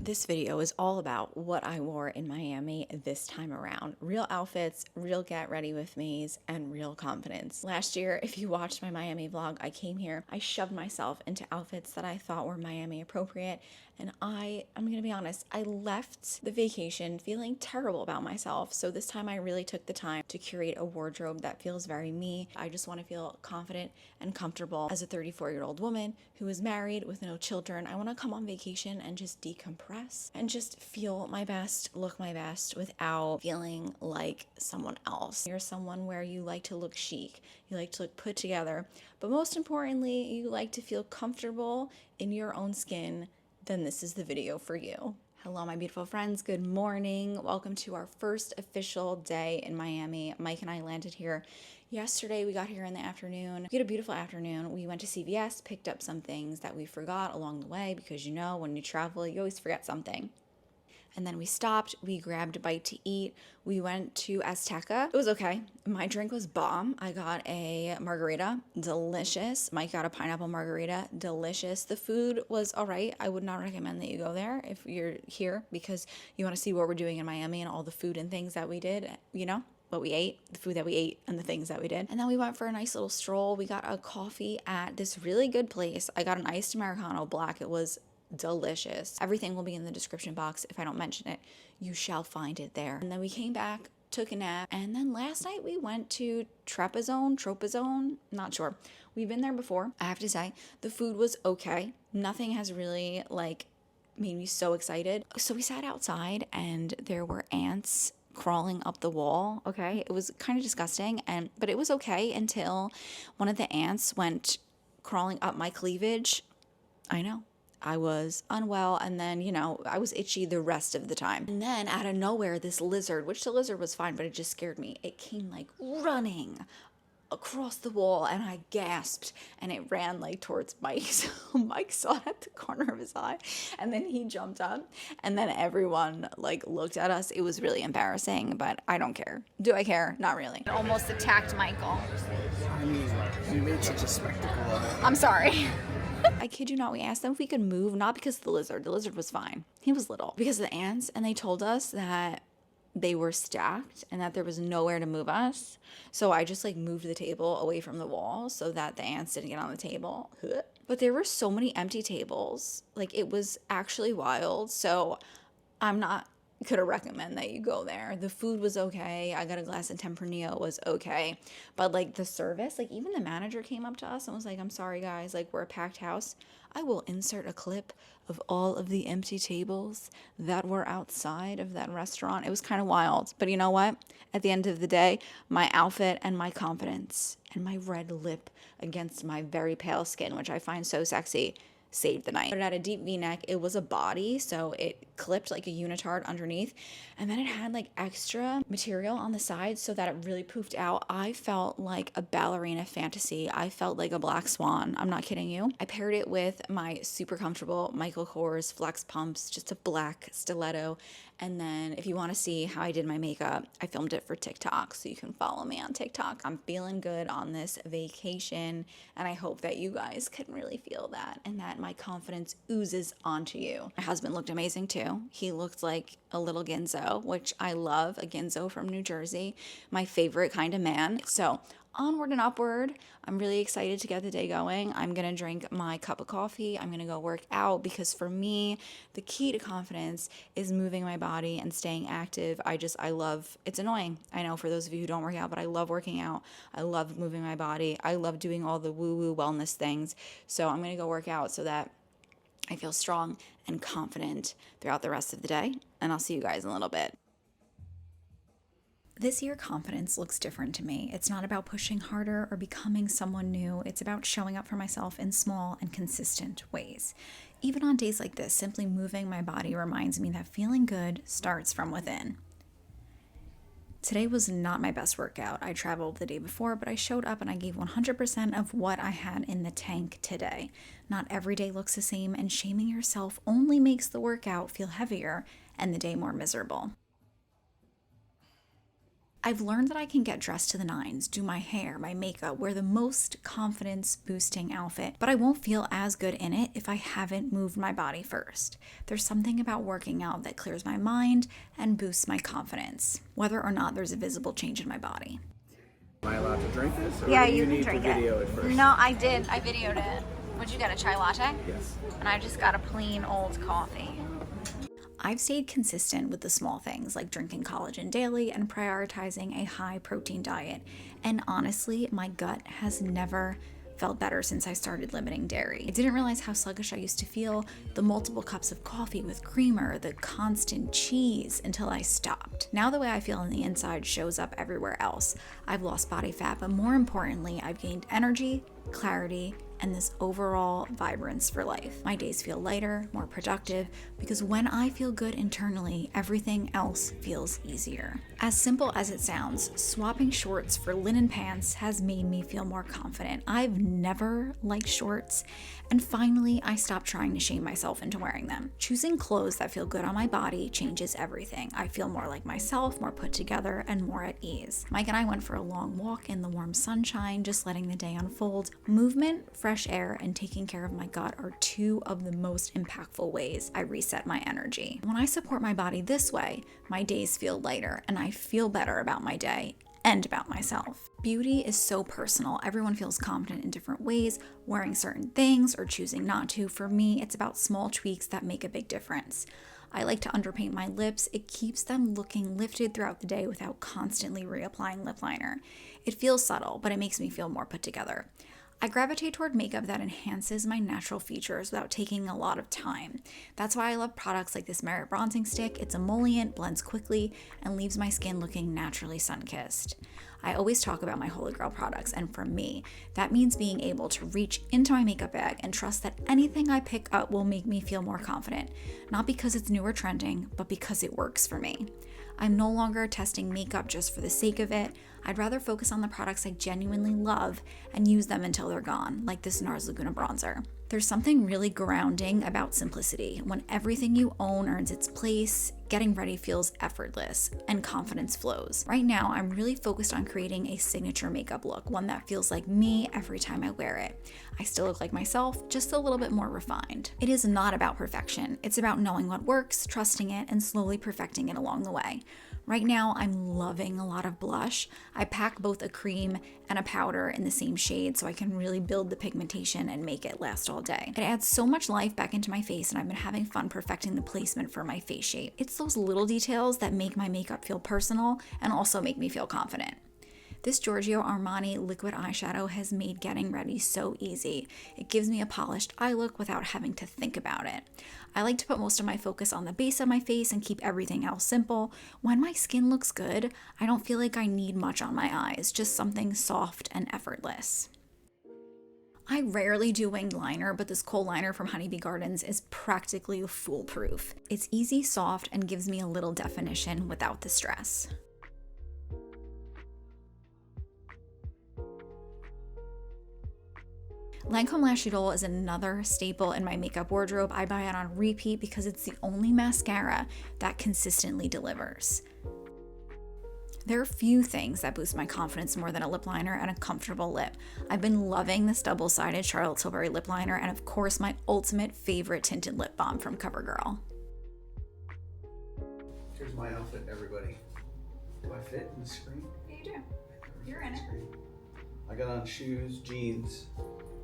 This video is all about what I wore in Miami this time around. Real outfits, real get ready with me's, and real confidence. Last year, if you watched my Miami vlog, I came here, I shoved myself into outfits that I thought were Miami appropriate, and I'm gonna be honest, I left the vacation feeling terrible about myself. So this time I really took the time to curate a wardrobe that feels very me. I just want to feel confident and comfortable as a 34-year-old woman who is married with no children. I want to come on vacation and just decompress and just feel my best, look my best without feeling like someone else. You're someone where you like to look chic, you like to look put together, but most importantly, you like to feel comfortable in your own skin, then this is the video for you. Hello, my beautiful friends. Good morning. Welcome to our first official day in Miami. Mike and I landed here yesterday. We got here in the afternoon. We had a beautiful afternoon. We went to CVS, picked up some things that we forgot along the way because you know, when you travel, you always forget something. And then we stopped, we grabbed a bite to eat. We went to Azteca. It was okay. My drink was bomb. I got a margarita, delicious. Mike got a pineapple margarita, delicious. The food was all right. I would not recommend that you go there if you're here because you want to see what we're doing in Miami and all the food and things that we did, you know? What we ate, the food that we ate, and the things that we did. And then we went for a nice little stroll. We got a coffee at this really good place. I got an iced Americano black. It was delicious. Everything will be in the description box. If I don't mention it, you shall find it there. And then we came back, took a nap, and then last night we went to Tropazone, not sure. We've been there before. I have to say, the food was okay. Nothing has really made me so excited. So we sat outside and there were ants crawling up the wall. Okay, it was kind of disgusting, but it was okay until one of the ants went crawling up my cleavage. I know. I was unwell, and then, I was itchy the rest of the time. And then out of nowhere, this lizard, which the lizard was fine, but it just scared me. It came running across the wall, and I gasped, and it ran towards Mike. So Mike saw it at the corner of his eye, and then he jumped up, and then everyone looked at us. It was really embarrassing, but I don't care. Do I care? Not really. I almost attacked Michael. I mean, you made such a spectacle of it. I'm sorry. I kid you not, we asked them if we could move, not because of the lizard. The lizard was fine. He was little. Because of the ants, and they told us that they were stacked and that there was nowhere to move us. So I just moved the table away from the wall so that the ants didn't get on the table. But there were so many empty tables. It was actually wild. So I'm not gonna recommend that you go there. The food was okay. I got a glass of Tempranillo, was okay. But the service, even the manager came up to us and was like, I'm sorry guys, we're a packed house. I will insert a clip of all of the empty tables that were outside of that restaurant. It was kind of wild. But you know what? At the end of the day, my outfit and my confidence and my red lip against my very pale skin, which I find so sexy, saved the night. It had a deep V-neck. It was a body, so it clipped like a unitard underneath, and then it had extra material on the side so that it really poofed out. I felt like a ballerina fantasy. I felt like a black swan. I'm not kidding you. I paired it with my super comfortable Michael Kors flex pumps, just a black stiletto. And then if you want to see how I did my makeup, I filmed it for TikTok, so you can follow me on TikTok. I'm feeling good on this vacation, and I hope that you guys can really feel that and that my confidence oozes onto you. My husband looked amazing too. He looked like a little Ginzo, which I love, a Ginzo from New Jersey, my favorite kind of man. So onward and upward. I'm really excited to get the day going. I'm gonna drink my cup of coffee. I'm gonna go work out because for me, the key to confidence is moving my body and staying active. I love, it's annoying, I know, for those of you who don't work out, but I love working out. I love moving my body. I love doing all the woo-woo wellness things. So I'm gonna go work out so that I feel strong and confident throughout the rest of the day. And I'll see you guys in a little bit. This year, confidence looks different to me. It's not about pushing harder or becoming someone new. It's about showing up for myself in small and consistent ways. Even on days like this, simply moving my body reminds me that feeling good starts from within. Today was not my best workout. I traveled the day before, but I showed up and I gave 100% of what I had in the tank today. Not every day looks the same, and shaming yourself only makes the workout feel heavier and the day more miserable. I've learned that I can get dressed to the nines, do my hair, my makeup, wear the most confidence boosting outfit, but I won't feel as good in it if I haven't moved my body first. There's something about working out that clears my mind and boosts my confidence, whether or not there's a visible change in my body. Am I allowed to drink this? Or Yeah, do you you can need drink to it. video it first? No, I did. I videoed it. What'd you get, a chai latte? Yes. And I just got a plain old coffee. I've stayed consistent with the small things like drinking collagen daily and prioritizing a high protein diet. And honestly, my gut has never felt better since I started limiting dairy. I didn't realize how sluggish I used to feel, the multiple cups of coffee with creamer, the constant cheese, until I stopped. Now the way I feel on the inside shows up everywhere else. I've lost body fat, but more importantly, I've gained energy, clarity, and this overall vibrance for life. My days feel lighter, more productive, because when I feel good internally, everything else feels easier. As simple as it sounds, swapping shorts for linen pants has made me feel more confident. I've never liked shorts, and finally, I stopped trying to shame myself into wearing them. Choosing clothes that feel good on my body changes everything. I feel more like myself, more put together, and more at ease. Mike and I went for a long walk in the warm sunshine, just letting the day unfold. Movement, fresh air, and taking care of my gut are two of the most impactful ways I reset my energy. When I support my body this way, my days feel lighter and I feel better about my day and about myself. Beauty is so personal. Everyone feels confident in different ways, wearing certain things or choosing not to. For me, it's about small tweaks that make a big difference. I like to underpaint my lips. It keeps them looking lifted throughout the day without constantly reapplying lip liner. It feels subtle, but it makes me feel more put together. I gravitate toward makeup that enhances my natural features without taking a lot of time. That's why I love products like this Merit Bronzing Stick. It's emollient, blends quickly, and leaves my skin looking naturally sun-kissed. I always talk about my Holy Grail products, and for me, that means being able to reach into my makeup bag and trust that anything I pick up will make me feel more confident, not because it's new or trending, but because it works for me. I'm no longer testing makeup just for the sake of it. I'd rather focus on the products I genuinely love and use them until they're gone, like this NARS Laguna bronzer. There's something really grounding about simplicity. When everything you own earns its place, getting ready feels effortless and confidence flows. Right now, I'm really focused on creating a signature makeup look, one that feels like me every time I wear it. I still look like myself, just a little bit more refined. It is not about perfection. It's about knowing what works, trusting it, and slowly perfecting it along the way. Right now, I'm loving a lot of blush. I pack both a cream and a powder in the same shade so I can really build the pigmentation and make it last all day. It adds so much life back into my face, and I've been having fun perfecting the placement for my face shape. It's those little details that make my makeup feel personal and also make me feel confident. This Giorgio Armani liquid eyeshadow has made getting ready so easy. It gives me a polished eye look without having to think about it. I like to put most of my focus on the base of my face and keep everything else simple. When my skin looks good, I don't feel like I need much on my eyes, just something soft and effortless. I rarely do winged liner, but this kohl liner from Honeybee Gardens is practically foolproof. It's easy, soft, and gives me a little definition without the stress. Lancome Lash Idole is another staple in my makeup wardrobe. I buy it on repeat because it's the only mascara that consistently delivers. There are few things that boost my confidence more than a lip liner and a comfortable lip. I've been loving this double-sided Charlotte Tilbury lip liner and of course my ultimate favorite tinted lip balm from CoverGirl. Here's my outfit, everybody. Do I fit in the screen? Yeah, you do. You're in it. I got on shoes, jeans,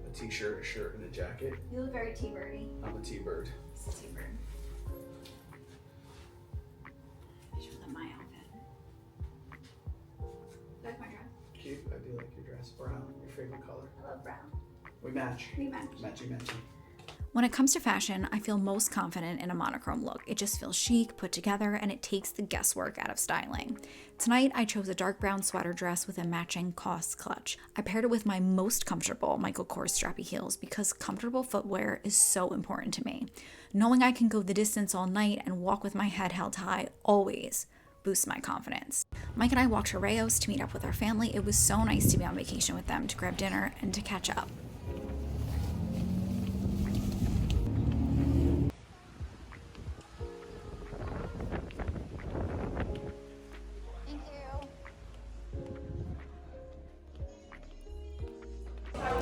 a t-shirt, a shirt, and a jacket. You look very T-birdy. I'm a T-bird. It's a T-bird. Show them my outfit. Like my dress. Cute. I do like your dress. Brown, your favorite color. I love brown. We match. We match. Matchy, matchy. When it comes to fashion, I feel most confident in a monochrome look. It just feels chic, put together, and it takes the guesswork out of styling. Tonight, I chose a dark brown sweater dress with a matching COS clutch. I paired it with my most comfortable Michael Kors strappy heels because comfortable footwear is so important to me. Knowing I can go the distance all night and walk with my head held high always boosts my confidence. Mike and I walked to Rayos to meet up with our family. It was so nice to be on vacation with them, to grab dinner, and to catch up.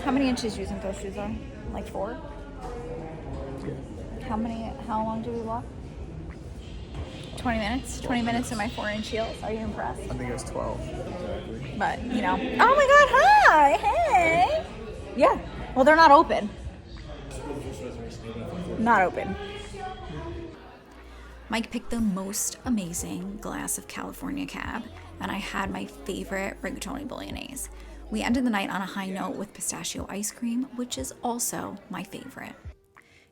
How many inches do you think those shoes are? Like 4? Yeah. How long do we walk? 20 minutes? 20 minutes in my 4-inch heels. Are you impressed? I think it was 12. Exactly. But, you know. Oh my god, hi! Hey! Yeah. Well, they're not open. Not open. Mike picked the most amazing glass of California Cab, and I had my favorite rigatoni bolognese. We ended the night on a high note with pistachio ice cream, which is also my favorite.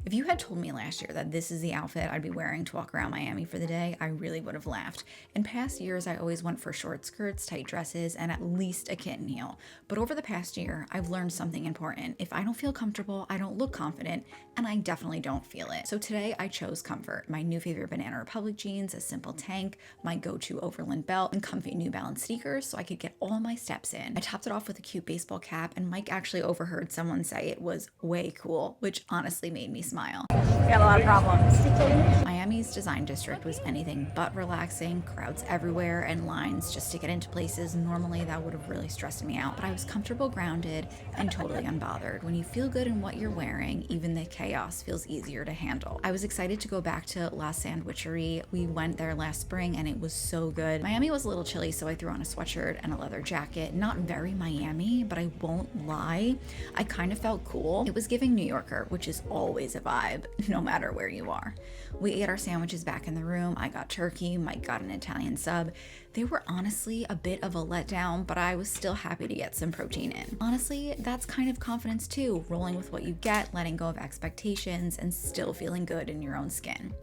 If you had told me last year that this is the outfit I'd be wearing to walk around Miami for the day, I really would have laughed. In past years, I always went for short skirts, tight dresses, and at least a kitten heel. But over the past year, I've learned something important. If I don't feel comfortable, I don't look confident, and I definitely don't feel it. So today, I chose comfort. My new favorite Banana Republic jeans, a simple tank, my go-to Overland belt, and comfy New Balance sneakers so I could get all my steps in. I topped it off with a cute baseball cap, and Mike actually overheard someone say it was way cool, which honestly made me smile. We got a lot of problems. Miami's design district was anything but relaxing, crowds everywhere, and lines just to get into places normally that would have really stressed me out. But I was comfortable, grounded, and totally unbothered. When you feel good in what you're wearing, even the chaos feels easier to handle. I was excited to go back to La Sandwichery. We went there last spring and it was so good. Miami was a little chilly, so I threw on a sweatshirt and a leather jacket. Not very Miami, but I won't lie, I kind of felt cool. It was giving New Yorker, which is always a vibe, no matter where you are. We ate our sandwiches back in the room. I got turkey, Mike got an Italian sub. They were honestly a bit of a letdown, but I was still happy to get some protein in. Honestly, that's kind of confidence too, rolling with what you get, letting go of expectations, and still feeling good in your own skin.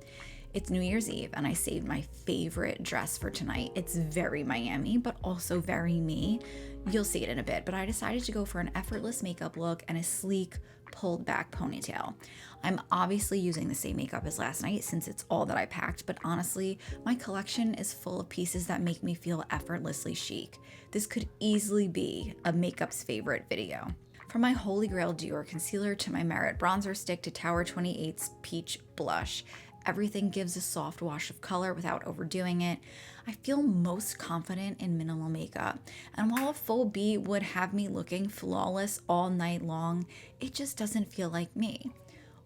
It's New Year's Eve and I saved my favorite dress for tonight. It's very Miami, but also very me. You'll see it in a bit, but I decided to go for an effortless makeup look and a sleek, pulled back ponytail. I'm obviously using the same makeup as last night since it's all that I packed, but honestly, my collection is full of pieces that make me feel effortlessly chic. This could easily be a makeup's favorite video. From my Holy Grail Dior concealer to my Merit bronzer stick to Tower 28's peach blush, everything gives a soft wash of color without overdoing it. I feel most confident in minimal makeup, and while a full beat would have me looking flawless all night long, it just doesn't feel like me.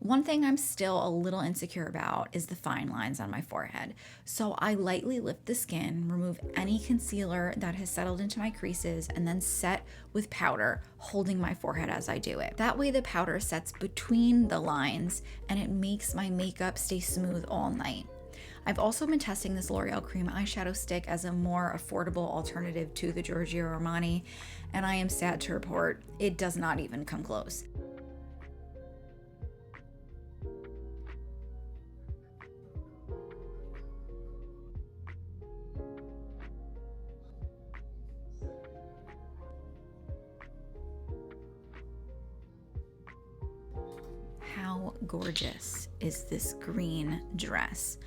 One thing I'm still a little insecure about is the fine lines on my forehead, so I lightly lift the skin, remove any concealer that has settled into my creases, and then set with powder, holding my forehead as I do it. That way the powder sets between the lines and it makes my makeup stay smooth all night. I've also been testing this L'Oreal Cream Eyeshadow Stick as a more affordable alternative to the Giorgio Armani, and I am sad to report it does not even come close. How gorgeous is this green dress?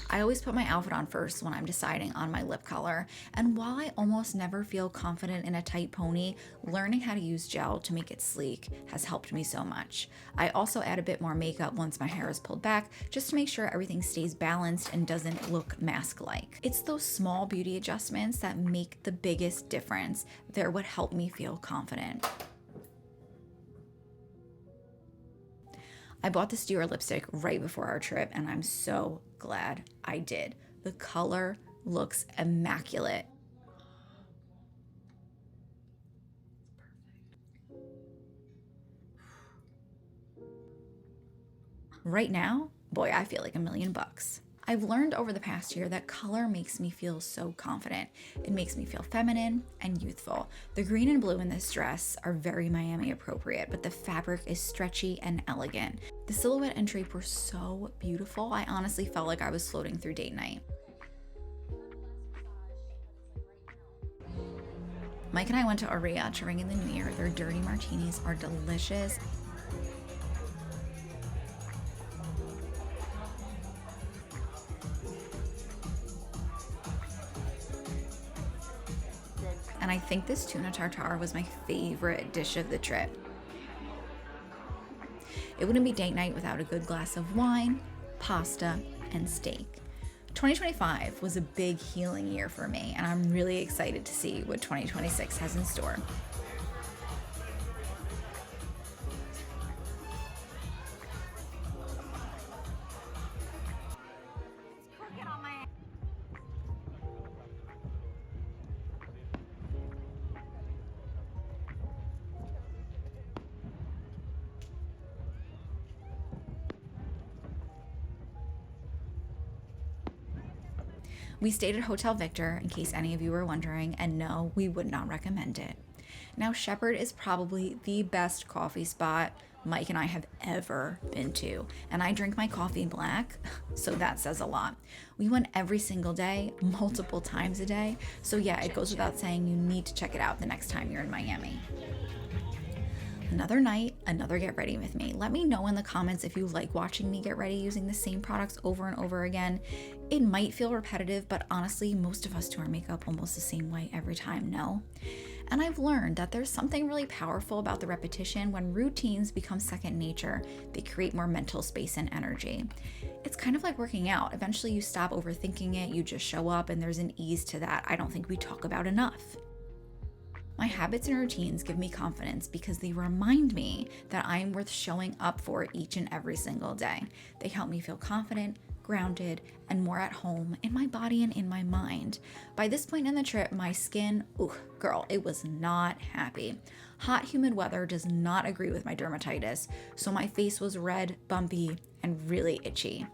I always put my outfit on first when I'm deciding on my lip color, and while I almost never feel confident in a tight pony, learning how to use gel to make it sleek has helped me so much. I also add a bit more makeup once my hair is pulled back, just to make sure everything stays balanced and doesn't look mask-like. It's those small beauty adjustments that make the biggest difference. They're what help me feel confident. I bought this Dior lipstick right before our trip, and I'm so glad I did. The color looks immaculate. Right now, boy, I feel like $1,000,000. I've learned over the past year that color makes me feel so confident. It makes me feel feminine and youthful. The green and blue in this dress are very Miami appropriate, but the fabric is stretchy and elegant. The silhouette and drape were so beautiful, I honestly felt like I was floating through date night. Mike and I went to Aria to ring in the new year. Their dirty martinis are delicious. And I think this tuna tartare was my favorite dish of the trip. It wouldn't be date night without a good glass of wine, pasta, and steak. 2025 was a big healing year for me, and I'm really excited to see what 2026 has in store. We stayed at Hotel Victor, in case any of you were wondering, and no, we would not recommend it. Now, Shepherd is probably the best coffee spot Mike and I have ever been to, and I drink my coffee black, so that says a lot. We went every single day, multiple times a day, so yeah, it goes without saying you need to check it out the next time you're in Miami. Another night, another get ready with me. Let me know in the comments if you like watching me get ready using the same products over and over again. It might feel repetitive, but honestly, most of us do our makeup almost the same way every time, no? And I've learned that there's something really powerful about the repetition. When routines become second nature, they create more mental space and energy. It's kind of like working out. Eventually you stop overthinking it, you just show up, and there's an ease to that I don't think we talk about enough. My habits and routines give me confidence because they remind me that I'm worth showing up for each and every single day. They help me feel confident, grounded, and more at home in my body and in my mind. By this point in the trip, my skin, girl, it was not happy. Hot, humid weather does not agree with my dermatitis, so my face was red, bumpy, and really itchy.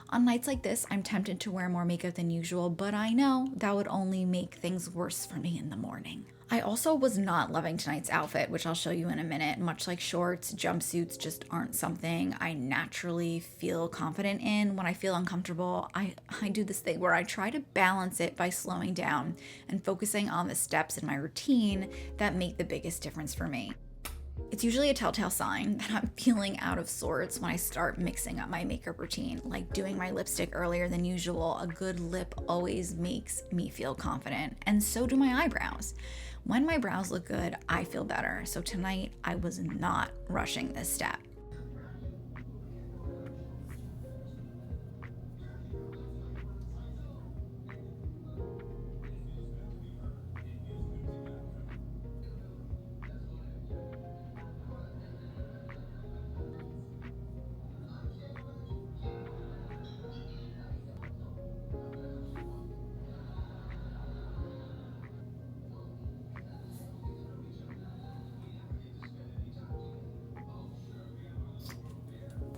On nights like this, I'm tempted to wear more makeup than usual, but I know that would only make things worse for me in the morning. I also was not loving tonight's outfit, which I'll show you in a minute. Much like shorts, jumpsuits just aren't something I naturally feel confident in. When I feel uncomfortable, I do this thing where I try to balance it by slowing down and focusing on the steps in my routine that make the biggest difference for me. It's usually a telltale sign that I'm feeling out of sorts when I start mixing up my makeup routine, like doing my lipstick earlier than usual. A good lip always makes me feel confident, and so do my eyebrows. When my brows look good, I feel better. So tonight, I was not rushing this step.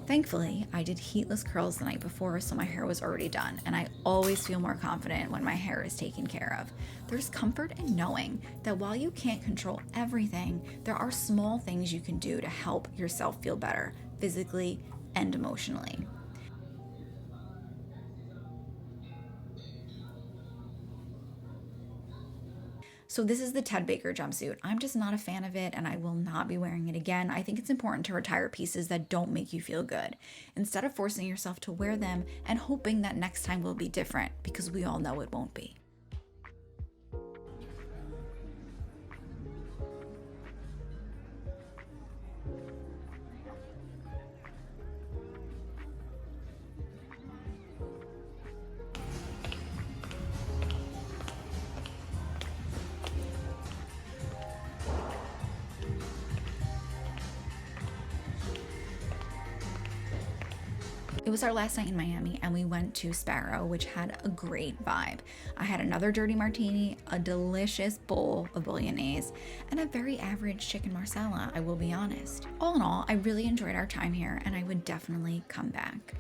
Thankfully, I did heatless curls the night before, so my hair was already done, and I always feel more confident when my hair is taken care of. There's comfort in knowing that while you can't control everything, there are small things you can do to help yourself feel better, physically and emotionally. So this is the Ted Baker jumpsuit. I'm just not a fan of it, and I will not be wearing it again. I think it's important to retire pieces that don't make you feel good, instead of forcing yourself to wear them and hoping that next time will be different, because we all know it won't be. It was our last night in Miami, and we went to Sparrow, which had a great vibe. I had another dirty martini, a delicious bowl of bolognese, and a very average chicken marsala, I will be honest. All in all, I really enjoyed our time here, and I would definitely come back.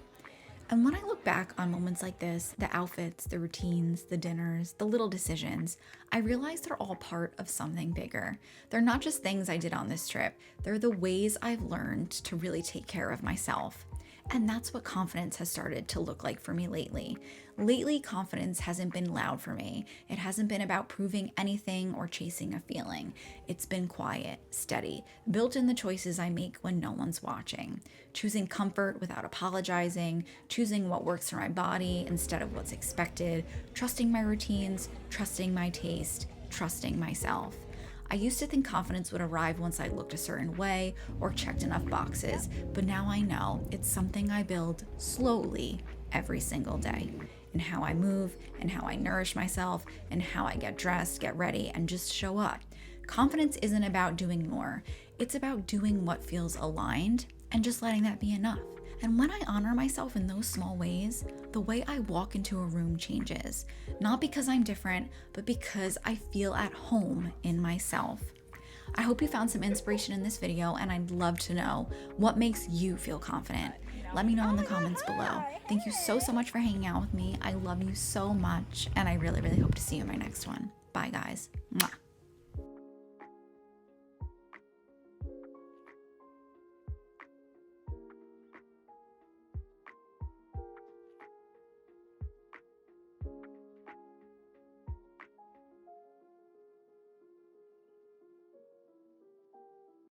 And when I look back on moments like this, the outfits, the routines, the dinners, the little decisions, I realize they're all part of something bigger. They're not just things I did on this trip, they're the ways I've learned to really take care of myself. And that's what confidence has started to look like for me lately. Lately, confidence hasn't been loud for me. It hasn't been about proving anything or chasing a feeling. It's been quiet, steady, built in the choices I make when no one's watching. Choosing comfort without apologizing, choosing what works for my body instead of what's expected, trusting my routines, trusting my taste, trusting myself. I used to think confidence would arrive once I looked a certain way or checked enough boxes, but now I know it's something I build slowly every single day. In how I move, and how I nourish myself, and how I get dressed, get ready, and just show up. Confidence isn't about doing more. It's about doing what feels aligned and just letting that be enough. And when I honor myself in those small ways, the way I walk into a room changes. Not because I'm different, but because I feel at home in myself. I hope you found some inspiration in this video, and I'd love to know what makes you feel confident. Let me know in the comments below. Thank you so much for hanging out with me. I love you so much, and I really, really hope to see you in my next one. Bye, guys. Mwah.